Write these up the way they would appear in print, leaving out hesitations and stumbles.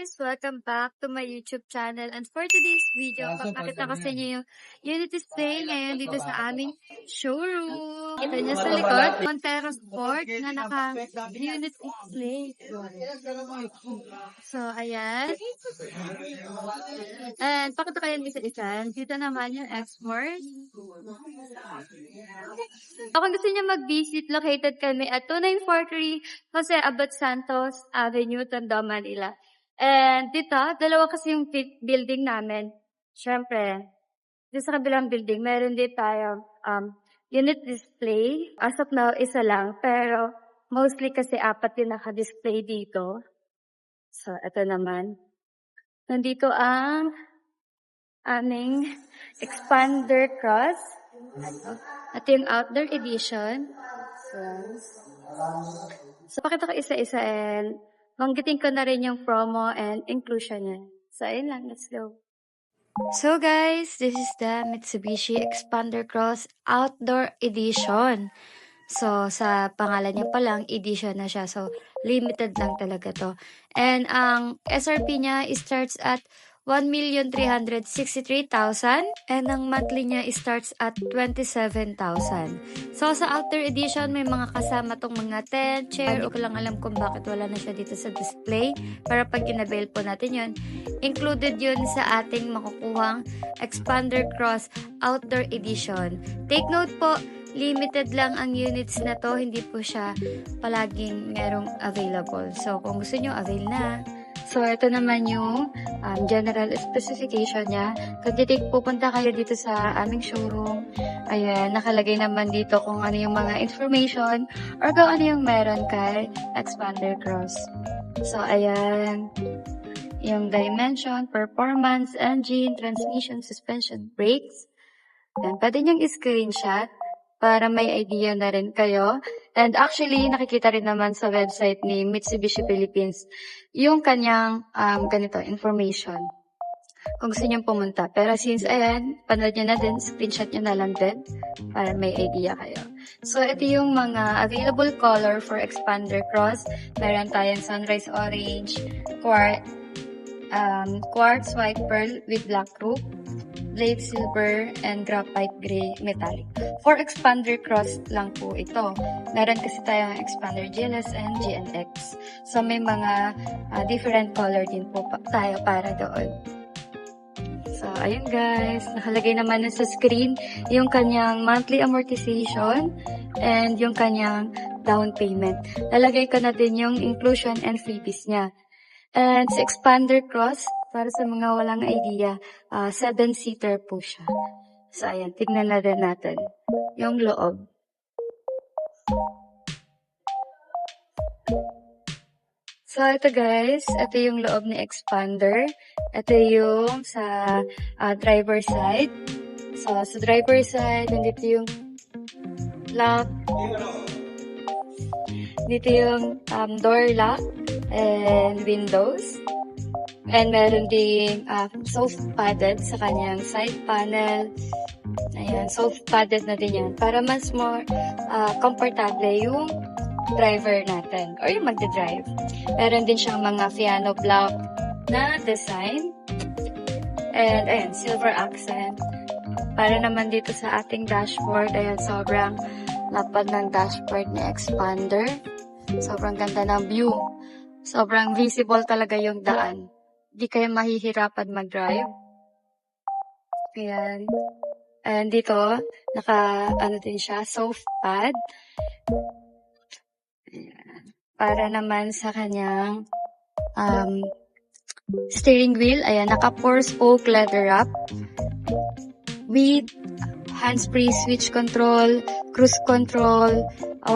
guys! Welcome back to my YouTube channel. And for today's video, papakita ko sa inyo yung unit display ngayon dito sa aming showroom. Kita nyo sa likod, Montero Sport na naka-unit display. So, ayan. And pakita ko yan isa-isa. Dito naman yung export. Kung gusto niyo mag-visit, located kami at 2943 Jose Abad Santos Avenue, Tondo, Manila. And dito, dalawa kasi yung building namin. Siyempre, dito sa kabilang building, meron din tayo unit display. As of now, isa lang. Pero mostly kasi apat yung naka-display dito. So, ito naman. Nandito ang aming expander cross. Ito yung outdoor edition. So pakita ko isa-isa and banggitin ko na rin yung promo and inclusion niya. So, ayun lang. Let's go. So guys, this is the Mitsubishi Expander Cross Outdoor Edition. So, sa pangalan niya pa lang, edition na siya. So, limited lang talaga to. And ang SRP niya starts at 1,363,000 and ang monthly niya starts at 27,000. So, sa outdoor edition, may mga kasama tong mga tent, chair. Hindi ko lang alam kung bakit wala na siya dito sa display. Para pag in-avail po natin yun, included yun sa ating makukuhang Expander Cross Outdoor Edition. Take note po, limited lang ang units na to. Hindi po siya palaging merong available. So, kung gusto nyo, avail na. So, ito naman yung general specification niya. Kung pupunta kayo dito sa aming showroom, ayan, nakalagay naman dito kung ano yung mga information or kung ano yung meron kay Expander Cross. So, ayan, yung dimension, performance, engine, transmission, suspension, brakes. Ayan, pwede niyong screenshot para may idea na rin kayo. And actually, nakikita rin naman sa website ni Mitsubishi Philippines yung kanyang ganito, information. Kung gusto niyong pumunta. Pero since, ayan, panood nyo na din, screenshot nyo na lang din para may idea kayo. So, ito yung mga available color for Expander Cross. Meron tayong sunrise orange, quartz white pearl with black roof, blade silver, and graphite gray metallic. For Expander Cross lang po ito. Meron kasi tayong Expander GLS and GNX. So, may mga different color din po tayo para doon. So, ayun guys. Nakalagay naman na sa screen yung kanyang monthly amortization and yung kanyang down payment. Lalagay ko na din yung inclusion and freebies niya. And sa Expander Cross, para sa mga walang idea, 7-seater po siya. So, ayan, tignan na rin natin yung loob. So, ito guys, ito yung loob ni Expander. Ito yung sa driver side. So, sa driver side, nandito yung lock. Dito yung door lock and windows. And meron ding soft padded sa kanyang side panel. Ayan, soft padded na din yan. Para mas more komportable yung driver natin. Or yung magdadrive. Meron din siyang mga piano block na design. And ayan, silver accent. Para naman dito sa ating dashboard. Ayan, sobrang lapad ng dashboard ni Expander. Sobrang ganda ng view. Sobrang visible talaga yung daan. Di kayo mahihirapan mag-drive. Ayan. And dito, din siya, soft pad. Ayan. Para naman sa kanyang steering wheel. Ayan, naka 4-spoke leather wrap. With hands-free switch control, cruise control,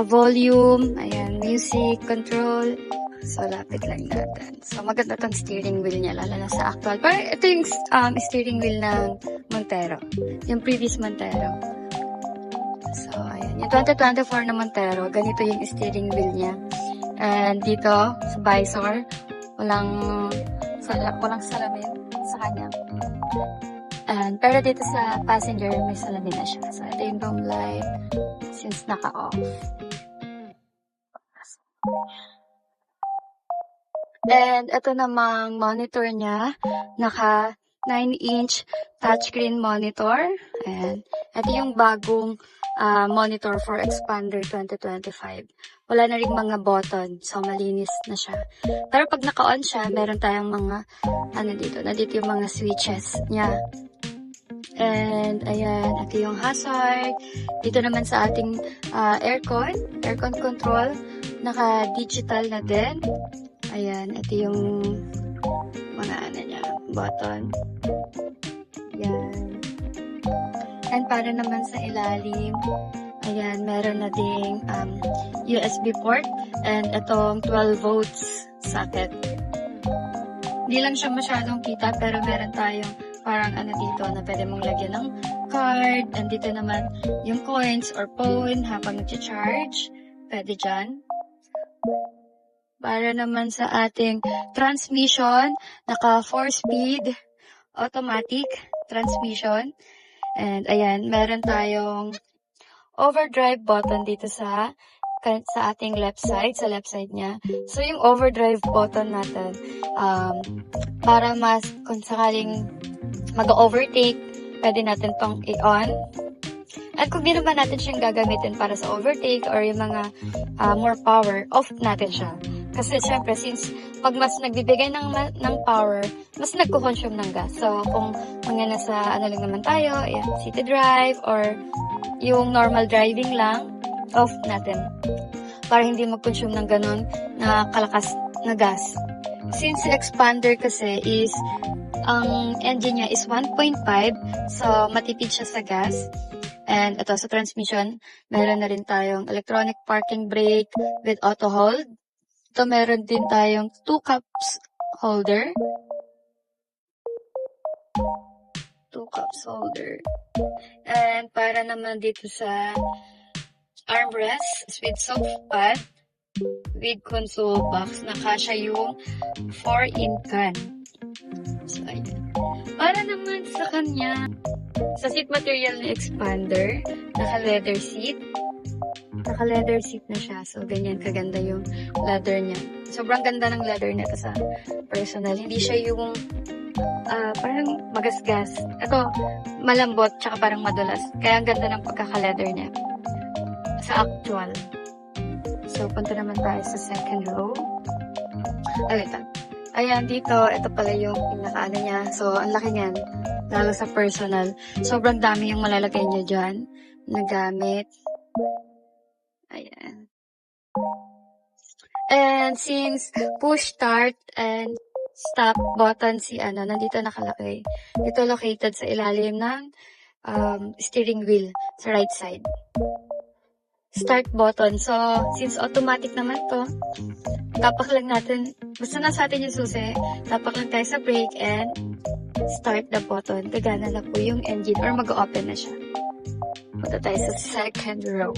volume, ayan, music control. So, lapit lang natin. So, maganda tong steering wheel niya, lalo na sa actual. Pero ito yung steering wheel ng Montero. Yung previous Montero. So, ayan. Yung 2024 na Montero, ganito yung steering wheel niya. And dito, sa visor, walang salamin sa kanya. And, pero dito sa passenger, may salamin na siya. So, ito yung dome light since naka-off. And ito namang monitor niya, naka 9-inch touchscreen monitor. Ayan. Ito yung bagong monitor for Expander 2025. Wala na ring mga button, so malinis na siya. Pero pag naka-on siya, meron tayong mga, nandito yung mga switches niya. And ayan, ito yung hazard. Dito naman sa ating aircon control, naka-digital na din. Ayan, ito yung mga niya, button. Ayan. And para naman sa ilalim, ayan, meron na ding USB port and itong 12 volts socket. Hindi lang siya masyadong kita pero meron tayong parang dito na pwede mong lagyan ng card. And dito naman yung coins or phone habang nag-charge. Pwede dyan. Para naman sa ating transmission, naka 4-speed automatic transmission. And ayan, meron tayong overdrive button dito sa ating left side, sa left side niya. So yung overdrive button natin, para kung sakaling mag-overtake, pwede natin tong i-on. At kung di naman natin siyang gagamitin para sa overtake or yung mga more power, off natin siya. Kasi syempre, since pag mas nagbibigay ng power, mas nagko-consume ng gas. So, kung mga nasa lang naman tayo, ayan, city drive or yung normal driving lang, off natin. Para hindi mag-consume ng ganun na kalakas na gas. Since Expander kasi is, ang engine niya is 1.5, so matipid siya sa gas. And ito sa transmission, meron na rin tayong electronic parking brake with auto hold. Ito meron din tayong 2 cups holder. 2 cups holder. And para naman dito sa armrest with soft pad with console box, nakasya yung 4-in can. So, ayan. Para naman sa kanya, sa seat material na Expander, naka-leather seat. Naka-leather seat na siya. So, ganyan kaganda yung leather niya. Sobrang ganda ng leather nito sa personal. Hindi siya yung parang magasgas. Ito, malambot, tsaka parang madulas. Kaya ang ganda ng pagkaka-leather niya sa actual. So, punta naman tayo sa second row. Ayan, dito, ito pala yung pinaka-ano niya. So, ang laki niyan. Lalo sa personal. Sobrang dami yung malalagay niyo dyan na gamit. Ayan. And since push start and stop button nandito nakalagay. Ito located sa ilalim ng steering wheel sa right side. Start button. So, since automatic naman to, tapak lang natin, basta nasa atin yung susi, tapak lang tayo sa brake and start the button. Gagana na po yung engine or mag-open na siya. Punta tayo sa second row.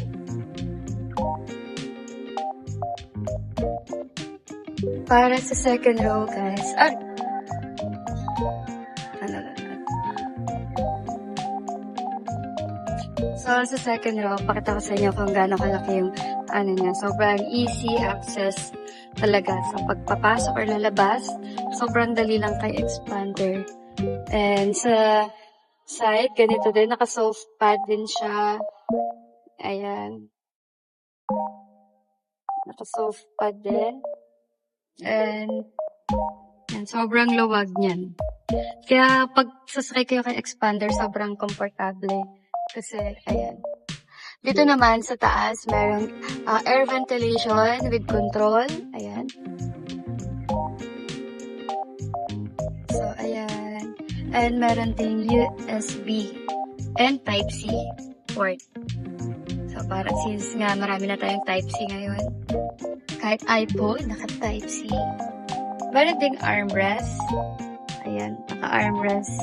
Para sa second row, guys. So, sa second row, pakita ko sa inyo kung gaano kalaki yung niya. Sobrang easy access talaga sa pagpapasok or lalabas. Sobrang dali lang kay Expander. And sa side, ganito din. Naka-soft pad din siya. Ayan. Naka-soft pad din. And sobrang luwag niyan. Kaya pag sasakay kayo kay Expander, sobrang komportable. Kasi, ayan. Dito naman sa taas, merong air ventilation with control. Ayan. So, ayan. And meron ding USB and Type-C port. So, para since nga marami na tayong Type-C ngayon, kahit iPhone, naka-Type-C. Meron ding armrest. Ayan, naka-armrest.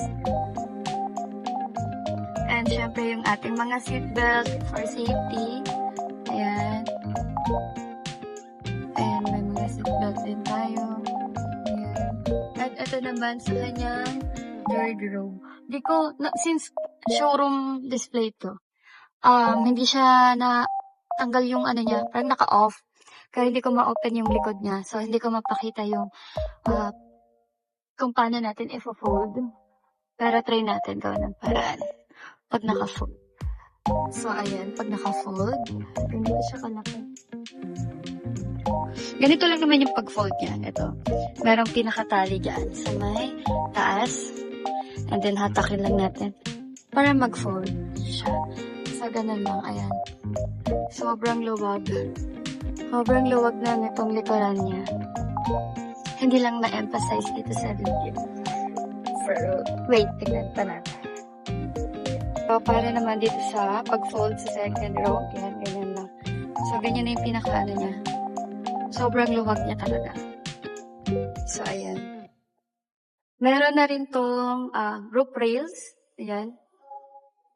And syempre yung ating mga seatbelt for safety. Ayan. And may mga seatbelt din tayo. Ayan. At ito naman sa kanyang third row. Since showroom display to, hindi siya na tanggal yung niya, parang naka-off. Kaya hindi ko ma-open yung likod niya. So, hindi ko mapakita yung kung paano natin i-fold. Pero try natin gawin ng paraan. Pag naka-fold. So, ayan. Pag naka-fold, ganito siya kalaki. Ganito lang naman yung pag-fold niya. Ito. Merong pinakatali dyan sa may taas. And then, hatakin lang natin para mag-fold siya. So, ganun lang. Ayan. Sobrang luwag. Sobrang luwag na nitong likuran niya. Hindi lang ma-emphasize dito sa video. Wait, tignan pa natin. So, para naman dito sa pag-fold sa second row. Yan, ganyan lang. So, ganyan na yung pinaka-ano niya. Sobrang luwag niya talaga. So, ayan. Meron na rin tong rope rails. Ayan.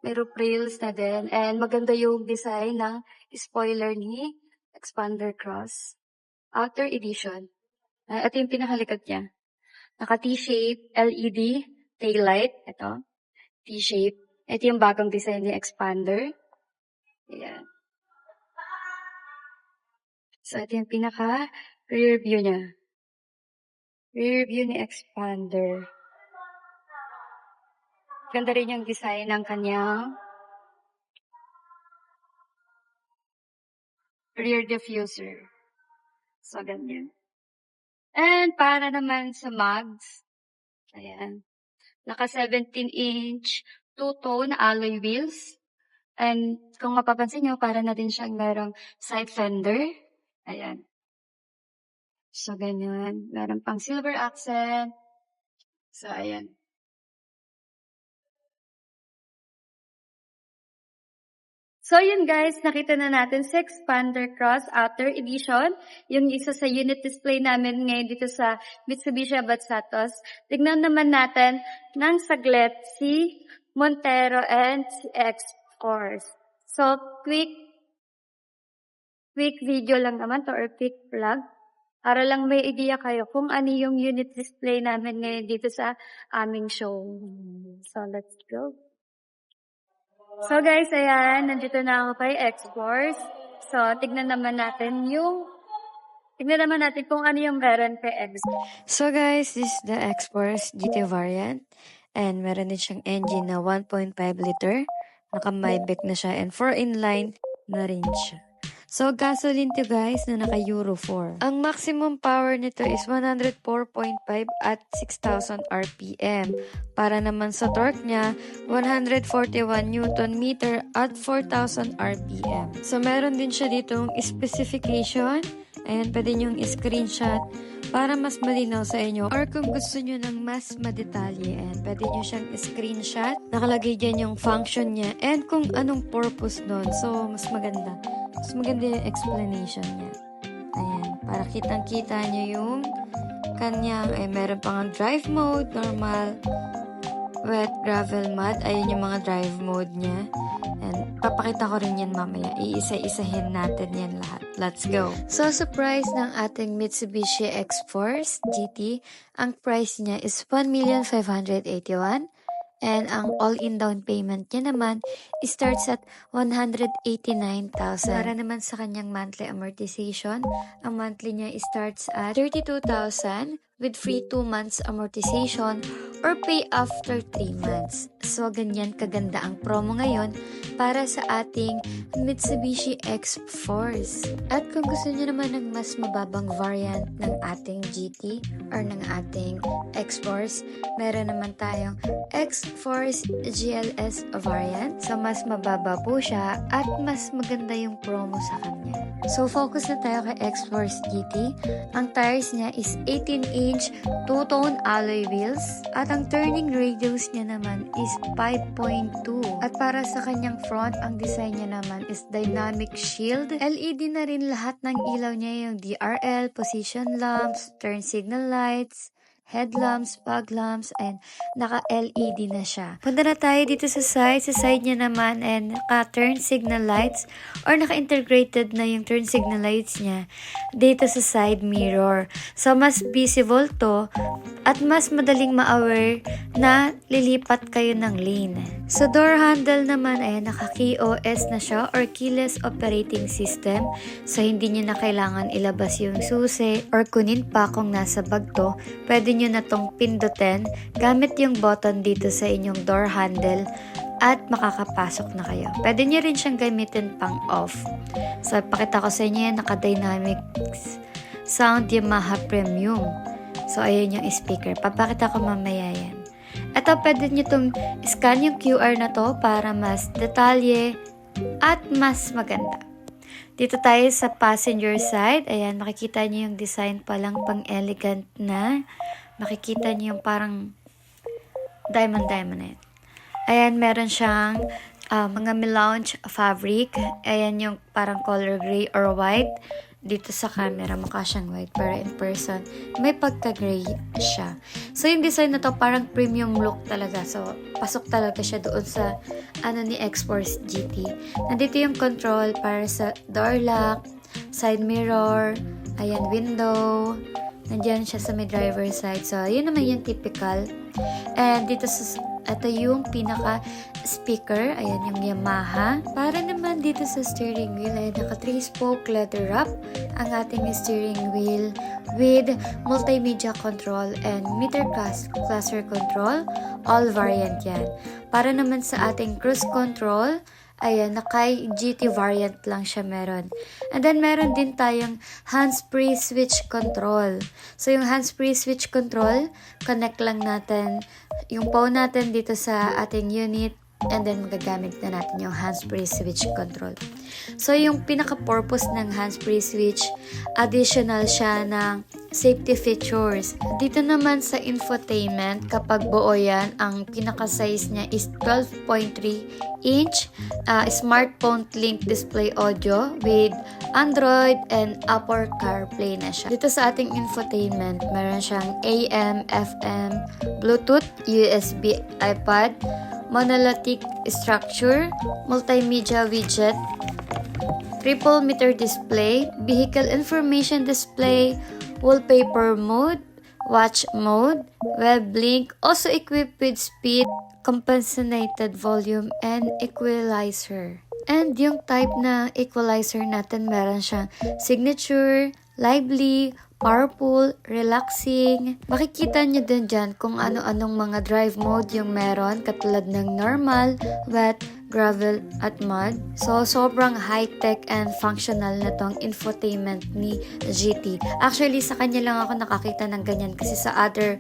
May rope rails na din. And maganda yung design ng spoiler ni Expander Cross. Outer edition. Ito yung pinakalikod niya. Naka T-shape LED taillight. Ito. T-shape. Ito yung bagong design ni Expander. Ayan. So, ito yung pinaka rear view niya. Rear view ni Expander. Ganda rin yung design ng kanyang rear diffuser. So, ganyan. And para naman sa mugs, ayan. Naka 17-inch two-tone alloy wheels. And kung mapapansin nyo, para na din siyang merong side fender. Ayan. So, ganyan. Meron pang silver accent. So, ayan. So, yun guys, nakita na natin sa Expander Cross Outer Edition. Yung isa sa unit display namin ngayon dito sa Mitsubishi Abatsatos. Tignan naman natin ng saglit si Montero and si X-Force. So, quick video lang naman to or quick vlog. Para lang may idea kayo kung ano yung unit display namin ngayon dito sa aming show. So, let's go. So guys, ayan, nandito na ako kay X-Force. So, tignan naman natin kung ano yung meron kay X. So guys, this is the X-Force GT variant. And meron din siyang engine na 1.5 liter. Naka-Maybach na siya and 4 inline na rin siya. So, gasoline to guys na naka Euro 4. Ang maximum power nito is 104.5 at 6,000 RPM. Para naman sa torque niya, 141 Newton meter at 4,000 RPM. So, meron din siya ditong specification. Ayan, pwede niyong screenshot para mas malinaw sa inyo. Or kung gusto niyo ng mas madetalye, ayan, pwede niyo siyang screenshot. Nakalagay dyan yung function niya and kung anong purpose nun. So, mas maganda. Mas maganda yung explanation niya. Ayan, para kitang-kita niyo yung kanyang, meron pang drive mode, normal, wet, gravel, mud. Ayun yung mga drive mode niya. And papakita ko rin yan mamaya. Iisa-isahin natin yan lahat. Let's go! So, sa price ng ating Mitsubishi X-Force GT, ang price niya is 1,581,000. And ang all-in down payment niya naman starts at 189,000. Para naman sa kanyang monthly amortization, ang monthly niya starts at 32,000 with free 2 months amortization or pay after 3 months. So, ganyan kaganda ang promo ngayon para sa ating Mitsubishi X-Force. At kung gusto niyo naman ng mas mababang variant ng ating GT or ng ating X-Force, meron naman tayong X-Force GLS variant. So, mas mababa po siya at mas maganda yung promo sa kanya. So, focus na tayo kay X-Force GT. Ang tires niya is 18-inch two-tone alloy wheels at ang turning radius niya naman is 5.2. At para sa kanyang front, ang design niya naman is dynamic shield. LED na rin lahat ng ilaw niya, yung DRL, position lamps, turn signal lights, headlamps, fog lamps, and naka-LED na siya. Punta na tayo dito sa side. Sa side niya naman, and naka-turn signal lights or naka-integrated na yung turn signal lights niya dito sa side mirror. So, mas visible to at mas madaling ma-aware na lilipat kayo ng lane. Sa door handle naman ay naka-KOS na siya or keyless operating system. So hindi nyo na kailangan ilabas yung susi or kunin pa kung nasa bag to. Pwede nyo na tong pindutin gamit yung button dito sa inyong door handle at makakapasok na kayo. Pwede nyo rin siyang gamitin pang off. So pakita ko sa inyo yan, naka-dynamic sound Yamaha Premium. So, ayun yung speaker. Papakita ko mamaya yan. Ito, pwede nyo itong scan yung QR na to para mas detalye at mas maganda. Dito tayo sa passenger side. Ayan, makikita nyo yung design palang pang elegant na. Makikita nyo yung parang diamond na yan. Ayan, meron siyang mga melange fabric. Ayan yung parang color gray or white. Dito sa camera, mukha siyang white, pero in person, may pagka-gray siya. So, yung design na to, parang premium look talaga. So, pasok talaga siya doon sa, ni X-Force GT. Nandito yung control para sa door lock, side mirror, ayan, window, nandiyan siya sa may driver side. So, yun naman yung typical. And dito ito yung pinaka speaker, ayan yung Yamaha. Para naman dito sa steering wheel ay naka 3-spoke leather wrap ang ating steering wheel with multimedia control and meter cluster control, all variant yan. Para naman sa ating cruise control, ayan, naka GT variant lang siya meron. And then, meron din tayong hands-free switch control. So, yung hands-free switch control, connect lang natin yung phone natin dito sa ating unit and then magagamit na natin yung hands-free switch control. So, yung pinaka-purpose ng hands-free switch, additional siya ng safety features. Dito naman sa infotainment, kapag buo yan, ang pinaka-size niya is 12.3 inch smartphone link display audio with Android and Apple CarPlay na siya. Dito sa ating infotainment, meron siyang AM, FM, Bluetooth, USB, iPad, monolithic structure, multimedia widget, triple meter display, vehicle information display, wallpaper mode, watch mode, web link, also equipped with speed, compensated volume, and equalizer. And yung type na equalizer natin, meron siyang signature, lively, powerful, relaxing. Makikita nyo din dyan kung ano-anong mga drive mode yung meron, katulad ng normal, wet, gravel, at mud. So, sobrang high-tech and functional na tong infotainment ni GT. Actually, sa kanya lang ako nakakita ng ganyan kasi sa other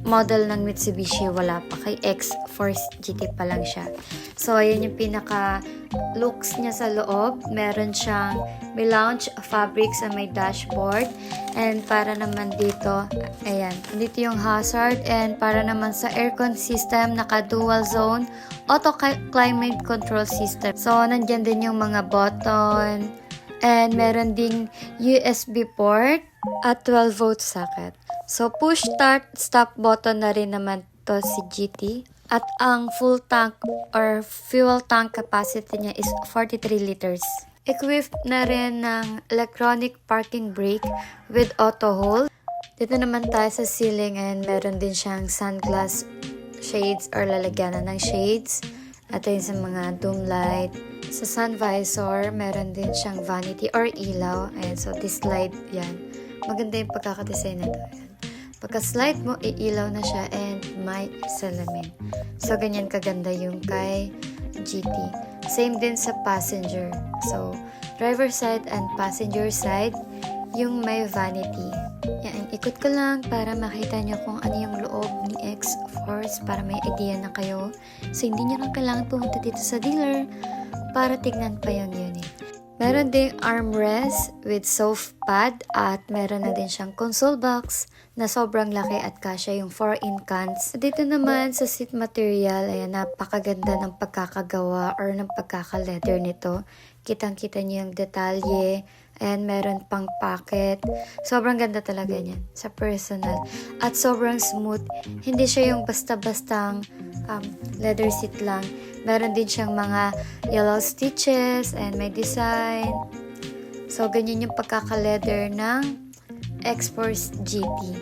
model ng Mitsubishi, wala pa. Kay X-Force GT pa lang siya. So, ayan yung pinaka-looks niya sa loob. Meron siyang melange fabric sa may dashboard. And para naman dito, ayan, dito yung hazard. And para naman sa aircon system, naka-dual zone, auto climate control system. So, nandyan din yung mga button. And meron ding USB port at 12-volt socket. So, push start, stop button na rin naman to si GT. At ang full tank or fuel tank capacity niya is 43 liters. Equipped na rin ng electronic parking brake with auto hold. Dito naman tayo sa ceiling and meron din siyang sunglass shades or lalagyanan ng shades. At yun sa mga doom light. Sa sun visor, meron din siyang vanity or ilaw. Ayan, so this light, yan. Maganda yung pagkakadesign na ito. Pagka-slide mo, iilaw na siya and may salamin. So, ganyan kaganda yung kay GT. Same din sa passenger. So, driver side and passenger side, yung may vanity. Yan, ikot ko lang para makita nyo kung ano yung loob ni X-Force para may idea na kayo. So, hindi nyo lang kailangan pumunta dito sa dealer para tignan pa yung unit. Meron ding armrest with soft pad at meron na din siyang console box na sobrang laki at kasya yung 4-in cans. Dito naman sa seat material, ayan, napakaganda ng pagkakagawa or ng pagkaka-leather nito. Kitang-kita niyo yung detalye. Ayan, meron pang pocket. Sobrang ganda talaga niyan sa personal. At sobrang smooth. Hindi siya yung basta-bastang leather seat lang. Meron din siyang mga yellow stitches and may design. So, ganyan yung pagkaka-leather ng X-Force GT.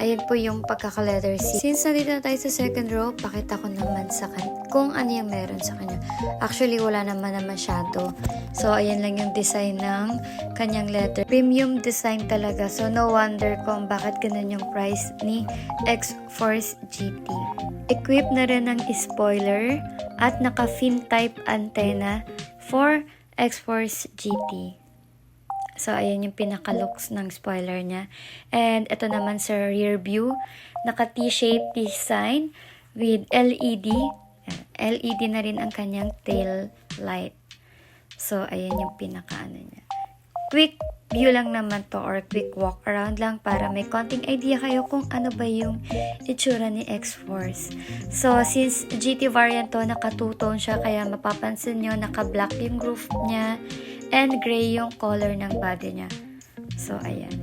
Ayan po yung pagkaka-letter C. Since nandito na tayo sa second row, pakita ko naman sa kung ano yung meron sa kanya. Actually, wala naman na masyado. So, ayan lang yung design ng kanyang letter. Premium design talaga. So, no wonder kung bakit ganun yung price ni X-Force GT. Equip na rin ng spoiler at naka-fin type antenna for X-Force GT. So, ayan yung pinaka-looks ng spoiler niya. And, ito naman sa rear view, naka-T-shape design with LED. LED na rin ang kanyang tail light. So, ayan yung pinaka-ano niya. Quick view lang naman to or quick walk around lang para may konting idea kayo kung ano ba yung itsura ni X-Force. So, since GT variant to, naka-two-tone siya, kaya mapapansin nyo, naka-black yung roof niya and gray yung color ng body niya. So, ayan.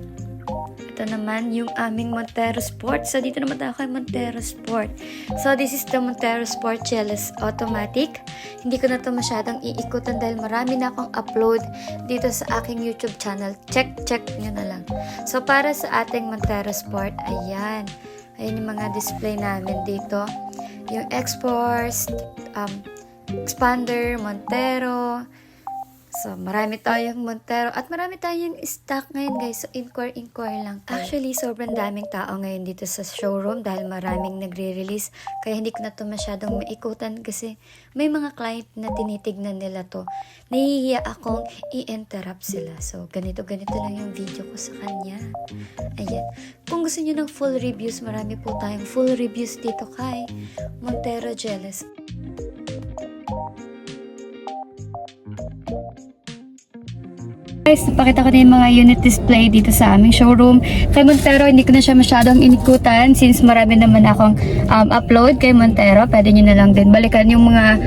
Ito naman yung aming Montero Sport. So, dito naman tayo kay Montero Sport. So, this is the Montero Sport GLS Automatic. Hindi ko na ito masyadong iikutan dahil marami na akong upload dito sa aking YouTube channel. Check nyo na lang. So, para sa ating Montero Sport, ayan. Ayan yung mga display namin dito. Yung X-Force, Expander, Montero. So, marami tayong Montero at marami tayong stock ngayon guys. So, inquire lang. Actually, sobrang daming tao ngayon dito sa showroom dahil maraming nagre-release. Kaya hindi ko na ito masyadong maikutan kasi may mga client na tinitignan nila to. Nahihiya akong i-interrupt sila. So, ganito lang yung video ko sa kanya. Ayan. Kung gusto nyo ng full reviews, marami po tayong full reviews dito kay Montero GLS. Guys, napakita ko na yung mga unit display dito sa aming showroom. Kay Montero, hindi ko na siya masyadong inikutan since marami naman akong upload kay Montero. Pwede nyo na lang din balikan yung mga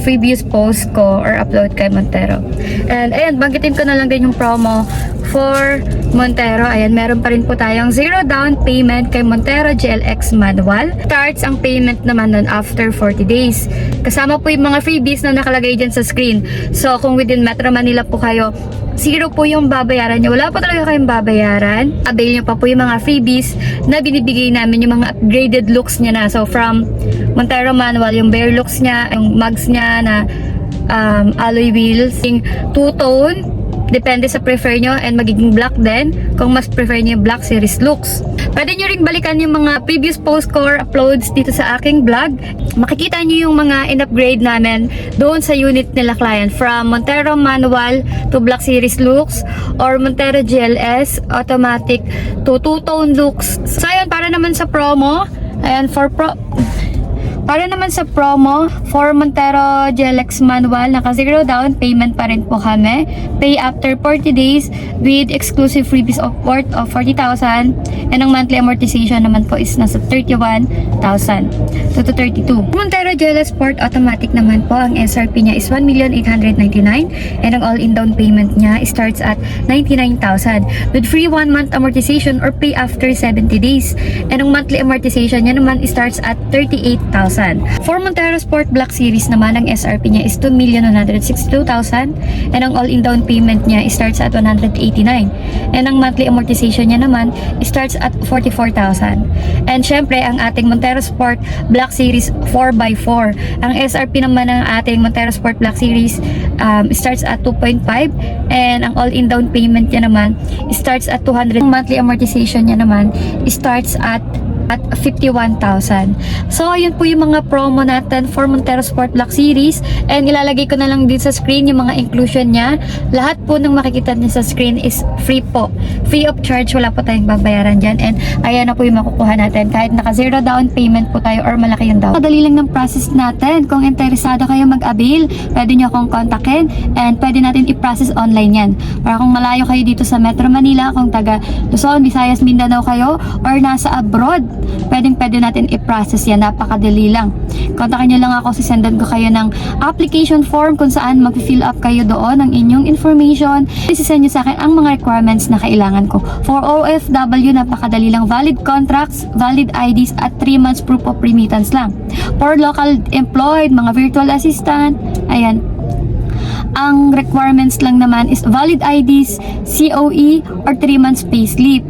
previous post ko or upload kay Montero. And ayan, banggitin ko na lang din yung promo for Montero. Ayan, meron pa rin po tayong 0 down payment kay Montero GLX manual. Starts ang payment naman nun after 40 days. Kasama po yung mga freebies na nakalagay dyan sa screen. So, kung within Metro Manila po kayo, 0 po yung babayaran nyo. Wala po talaga kayong babayaran. Avail nyo pa po yung mga freebies na binibigay namin, yung mga upgraded looks niya na. So, from Montero manual, yung bare looks niya, yung mugs niya na alloy wheels, yung two-tone, depende sa prefer nyo, and magiging black din kung mas prefer nyo yung Black Series looks. Pwede nyo rin balikan yung mga previous post ko or uploads dito sa aking vlog. Makikita nyo yung mga in-upgrade namin doon sa unit nila client, from Montero manual to Black Series looks or Montero GLS automatic to two-tone looks. So ayun, para naman sa promo, ayan, para naman sa promo, for Montero GLX manual, naka 0 down payment pa rin po kami. Pay after 40 days with exclusive freebies of worth of 40,000. And ang monthly amortization naman po is nasa 31,000 to 32. Montero GLX Sport Automatic naman po, ang SRP niya is 1,899,000 and ang all-in down payment niya starts at 99,000 with free 1 month amortization or pay after 70 days. And ang monthly amortization niya naman starts at 38,000. For Montero Sport Black Series naman, ang SRP niya is 2,162,000 and ang all-in down payment niya starts at 189. And ang monthly amortization niya naman starts at 44,000. And syempre, ang ating Montero Sport Black Series 4x4. Ang SRP naman ng ating Montero Sport Black Series starts at 2.5 and ang all-in down payment niya naman starts at 200. Ang monthly amortization niya naman starts at 51,000. So, ayun po yung mga promo natin for Montero Sport Black Series. And ilalagay ko na lang din sa screen yung mga inclusion niya. Lahat po ng makikita niyo sa screen is free po. Free of charge. Wala po tayong babayaran dyan. And ayan na po yung makukuha natin. Kahit naka 0 down payment po tayo or malaki yung down. Madali lang ng process natin. Kung interesado kayo mag-avail, pwede nyo akong kontakin and pwede natin i-process online yan. Para kung malayo kayo dito sa Metro Manila, kung taga Luzon, Visayas, Mindanao kayo, or nasa abroad, pwede natin i-process yan. Napakadali lang. Kontakin nyo lang ako, sisendan ko kayo ng application form kung saan mag-fill up kayo doon ng inyong information. Isisend nyo sa akin ang mga requirements na kailangan ko. For OFW, napakadali lang. Valid contracts, valid IDs, at 3 months proof of remittance lang. For local employed, mga virtual assistant, ayan, ang requirements lang naman is valid IDs, COE, or 3 months payslip.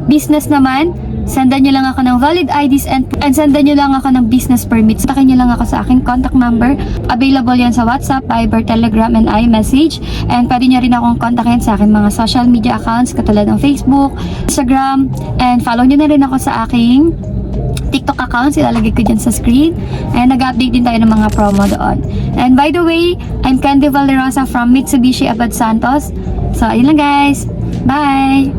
Business naman, sendan nyo lang ako ng valid IDs and sendan nyo lang ako ng business permits. Takin nyo lang ako sa aking contact number. Available yan sa WhatsApp, Viber, Telegram, and iMessage. And pwede nyo rin akong kontakin sa aking mga social media accounts katulad ng Facebook, Instagram, and follow nyo na rin ako sa aking TikTok account, ilalagay ko dyan sa screen. And nag-update din tayo ng mga promo doon. And by the way, I'm Candy Valerosa from Mitsubishi Abad Santos. So, ayun lang guys. Bye!